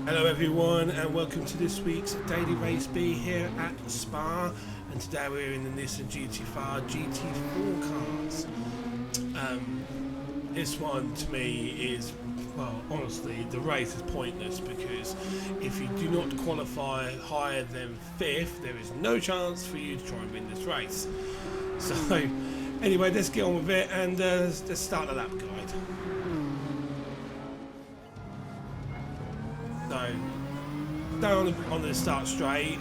Hello everyone and welcome to this week's Daily Race B here at Spa, and today we're in the Nissan GT5 GT4 cars. This one to me is, well, honestly the race is pointless because if you do not qualify higher than 5th there is no chance for you to try and win this race. So anyway, let's get on with it and let's start the lap guide. So, down on the start straight,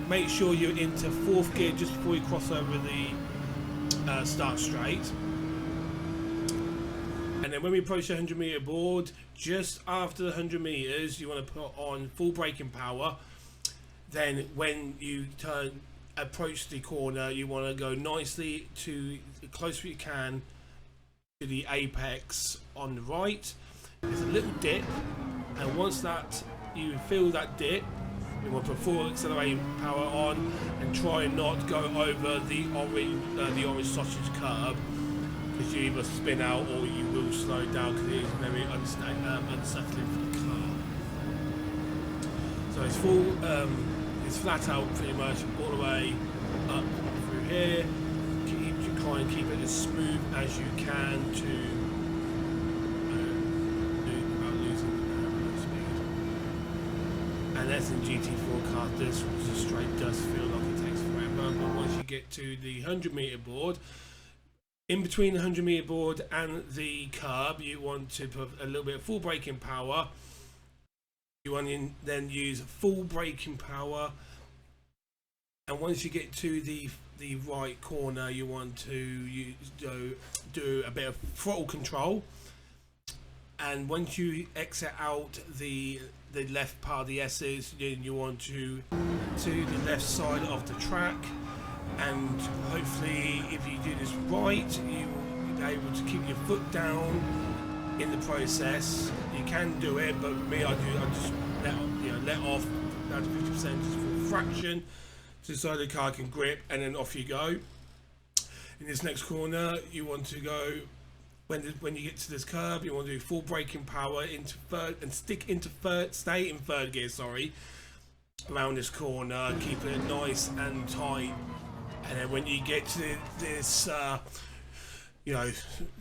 make sure you're into 4th gear just before you cross over the start straight. And then when we approach the 100 meter board, just after the 100 meters, you want to put on full braking power. Then when you approach the corner, you want to go nicely to as close as you can to the apex on the right. There's a little dip. And once that you feel that dip, you want to put full accelerating power on and try and not go over the orange sausage curb, because you either spin out or you will slow down because it is very unsettling for the car. So it's full, it's flat out pretty much all the way up through here. Try and keep it as smooth as you can to and as in GT4 cars, this straight does feel like it takes forever, but once you get to the 100 meter board, in between the 100 meter board and the curb, you want to put a little bit of full braking power. You want to then use full braking power, and once you get to the right corner, you want to do a bit of throttle control. And once you exit out the left part of the S's, then you want to the left side of the track, and hopefully if you do this right, you will be able to keep your foot down in the process. You can do it, but with me, I just let off down to 50% just for a fraction, so the car can grip, and then off you go. In this next corner, you want to go. When you get to this curb, you want to do full braking power into third and stay in third gear, sorry, around this corner, keep it nice and tight. And then when you get to this,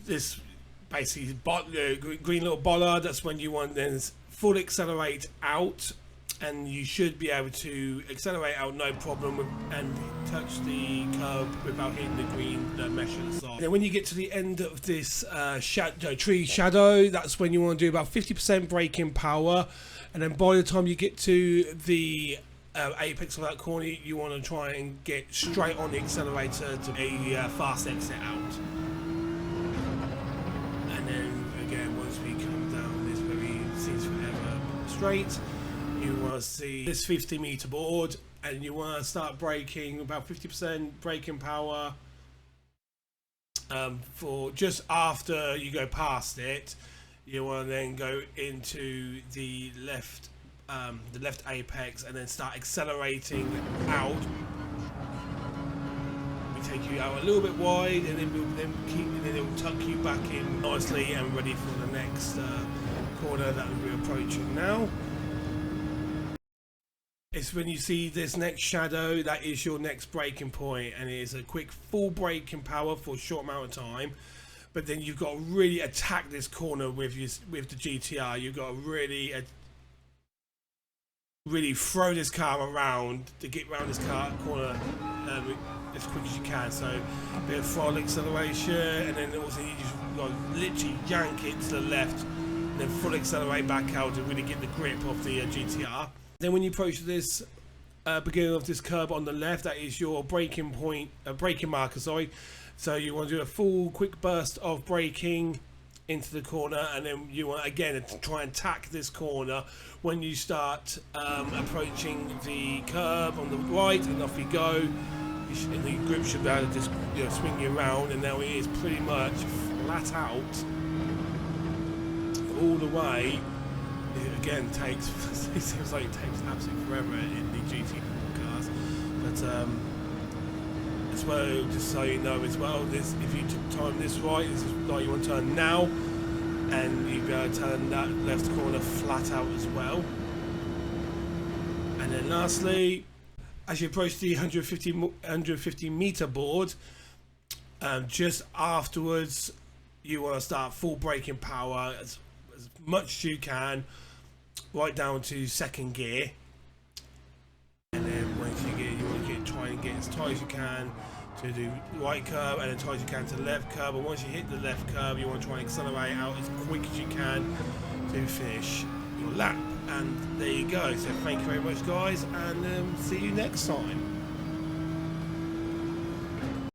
this basically green little bollard, that's when you want then full accelerate out, and you should be able to accelerate out no problem and touch the curb without hitting the green mesh at the side. And then when you get to the end of this tree shadow, that's when you want to do about 50% braking power, and then by the time you get to the apex of that corner, you want to try and get straight on the accelerator to a fast exit out. And then again, once we come down this very seems forever straight, you want to see this 50 meter board, and you want to start braking about 50% braking power. For just after you go past it, you want to then go into the left apex and then start accelerating out. We take you out a little bit wide, and then it will tuck you back in nicely and ready for the next corner that we're approaching now. It's when you see this next shadow, that is your next braking point, and it is a quick full braking power for a short amount of time. But then you've got to really attack this corner with the GTR. You've got to really throw this car around to get around this corner as quick as you can. So a bit of throttle acceleration, and then also you just got to literally yank it to the left, and then full accelerate back out to really get the grip of the GTR. Then when you approach this beginning of this curb on the left, that is your braking point, braking marker, sorry. So you want to do a full quick burst of braking into the corner, and then you want again to try and tack this corner when you start approaching the curb on the right, and off you go. And the grip should be able to just swing you around, and now it is pretty much flat out all the way. It again it seems like it takes absolutely forever in the GT4 cars, but as well, just so you know as well, this if you time this right, this is like you want to turn now, and you'll be able to turn that left corner flat out as well. And then lastly, as you approach the 150 meter board, just afterwards you want to start full braking power as much as you can, right down to second gear. And then once you want to try and get as tight as you can to the right curb, and then tight as you can to the left curb. And once you hit the left curb, you want to try and accelerate out as quick as you can to finish your lap. And there you go. So thank you very much, guys, and see you next time.